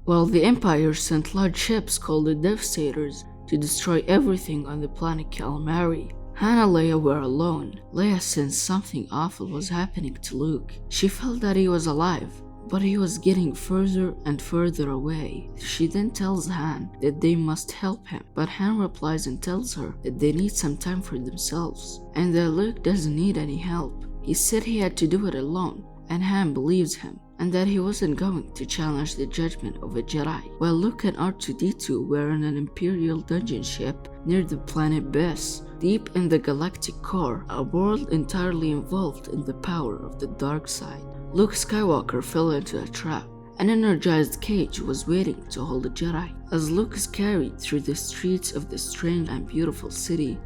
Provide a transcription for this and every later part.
While the Empire sent large ships called the Devastators to destroy everything on the planet Calamari, Han and Leia were alone. Leia sensed something awful was happening to Luke. She felt that he was alive, but he was getting further and further away. She then tells Han that they must help him, but Han replies and tells her that they need some time for themselves, and that Luke doesn't need any help. He said he had to do it alone, and Han believes him, and that he wasn't going to challenge the judgment of a Jedi. While Luke and R2-D2 were in an Imperial dungeon ship near the planet Bess, deep in the galactic core, a world entirely involved in the power of the Darkside. Luke Skywalker fell into a trap. An energized cage was waiting to hold a Jedi. As Luke is carried through the streets of the strange and beautiful city,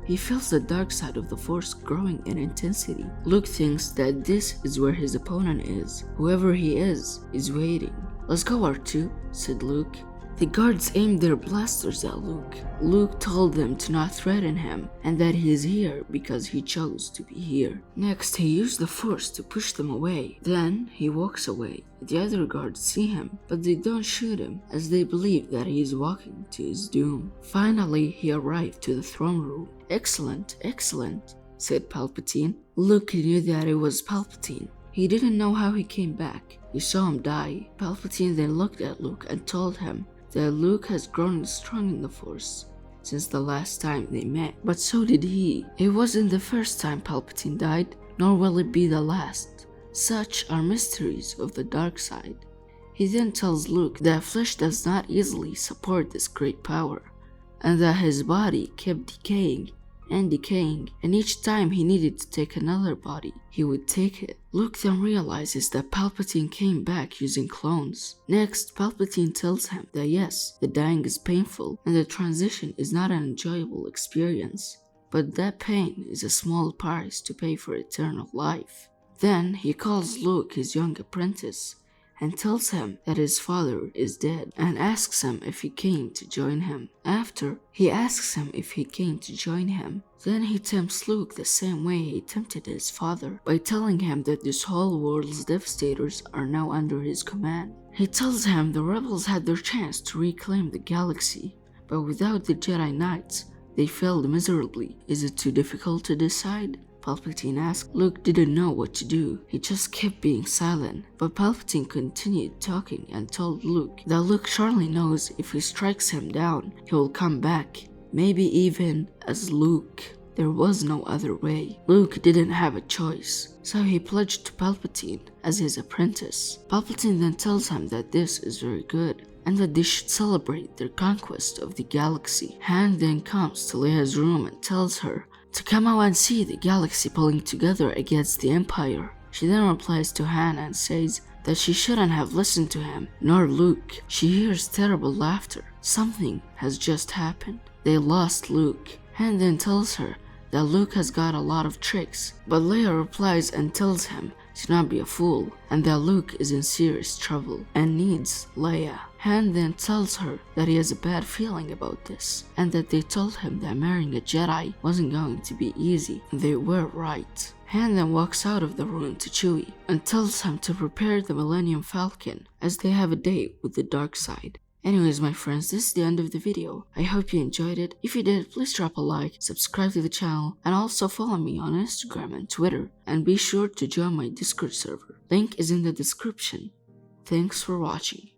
he feels the dark side of the Force growing in intensity. Luke thinks that this is where his opponent is. Whoever he is waiting. "Let's go, R2, said Luke. The guards aimed their blasters at Luke. Luke told them to not threaten him and that he is here because he chose to be here. Next, he used the Force to push them away. Then, he walks away. The other guards see him, but they don't shoot him as they believe that he is walking to his doom. Finally, he arrived to the throne room. Excellent, excellent, said Palpatine. Luke knew that it was Palpatine. He didn't know how he came back. He saw him die. Palpatine then looked at Luke and told him that Luke has grown strong in the Force since the last time they met, but so did he. It wasn't the first time Palpatine died, nor will it be the last. Such are mysteries of the dark side. He then tells Luke that flesh does not easily support this great power, and that his body kept decaying, and each time he needed to take another body, he would take it. Luke then realizes that Palpatine came back using clones. Next, Palpatine tells him that yes, the dying is painful and the transition is not an enjoyable experience, but that pain is a small price to pay for eternal life. Then he calls Luke his young apprentice and tells him that his father is dead and asks him if he came to join him. After, he asks him if he came to join him. Then he tempts Luke the same way he tempted his father by telling him that this whole world's devastators are now under his command. He tells him the rebels had their chance to reclaim the galaxy, but without the Jedi Knights, they failed miserably. Is it too difficult to decide? Palpatine asked. Luke didn't know what to do. He just kept being silent. But Palpatine continued talking and told Luke that Luke surely knows if he strikes him down, he will come back. Maybe even as Luke. There was no other way. Luke didn't have a choice, so he pledged to Palpatine as his apprentice. Palpatine then tells him that this is very good, and that they should celebrate their conquest of the galaxy. Han then comes to Leia's room and tells her to come out and see the galaxy pulling together against the Empire. She then replies to Han and says that she shouldn't have listened to him, nor Luke. She hears terrible laughter. Something has just happened. They lost Luke. Han then tells her that Luke has got a lot of tricks, but Leia replies and tells him to not be a fool, and that Luke is in serious trouble and needs Leia. Han then tells her that he has a bad feeling about this, and that they told him that marrying a Jedi wasn't going to be easy, and they were right. Han then walks out of the room to Chewie and tells him to prepare the Millennium Falcon as they have a date with the dark side. Anyways, my friends, this is the end of the video. I hope you enjoyed it. If you did, please drop a like, subscribe to the channel, and also follow me on Instagram and Twitter. And be sure to join my Discord server. Link is in the description. Thanks for watching.